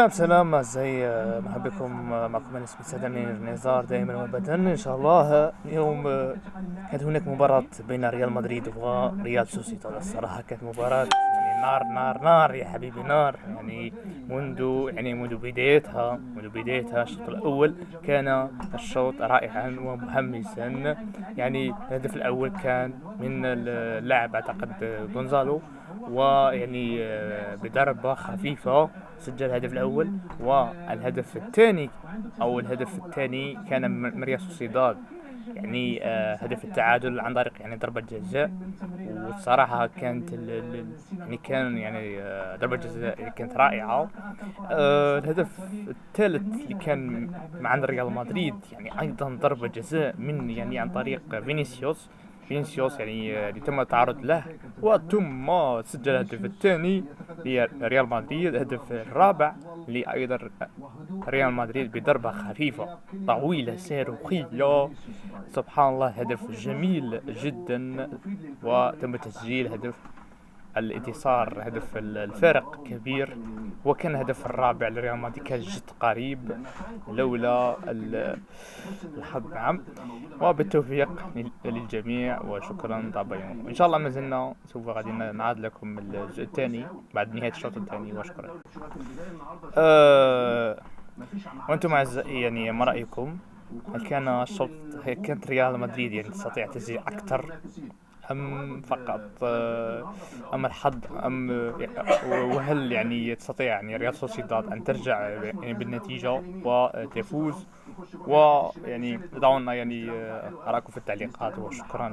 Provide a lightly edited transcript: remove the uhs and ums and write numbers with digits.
سلام ازاي محبكم معكم انا اسمي سيد امير نزار دائما وابدا ان شاء الله. اليوم كانت هناك مباراة بين ريال مدريد وريال سوسيداد. الصراحة كانت مباراة يعني نار نار نار يا حبيبي نار يعني. منذ بدايتها الشوط الاول كان الشوط رائعا ومحمسا. يعني الهدف الاول كان من اللاعب اعتقد غونزالو، ويعني بضربة خفيفة سجل الهدف الأول. والهدف الثاني أو الهدف الثاني كان من ريال سوسيداد، يعني هدف التعادل عن طريق يعني ضربة جزاء. والصراحة كانت يعني كان يعني ضربة جزاء كانت رائعة. الهدف الثالث اللي كان مع ريال مدريد يعني أيضا ضربة جزاء من يعني عن طريق فينيسيوس يعني اللي تم التعرض له، وثم سجل الهدف الثاني لريال مدريد. الهدف الرابع لأيضا ريال مدريد بضربة خفيفة طويلة صاروخية. سبحان الله، هدف جميل جدا. وتم تسجيل هدف الانتصار، هدف الفارق كبير، وكان الهدف الرابع لريال مدريد كان جد قريب لولا الحظ. نعم. وبالتوفيق للجميع وشكرا. طبعا ان شاء الله ما زلنا سوف غادي نعاد لكم الجزء الثاني بعد نهاية الشوط الثاني، وشكرا. أه وانتم اعزائي يعني ما رايكم؟ هل كانت ريال مدريد يعني تستطيع تسجيل اكثر، أم فقط أم الحظ، وهل يعني تستطيع يعني ريال سوسيداد أن ترجع يعني بالنتيجة وتفوز؟ ويعني دعونا يعني أراكم في التعليقات، وشكرا.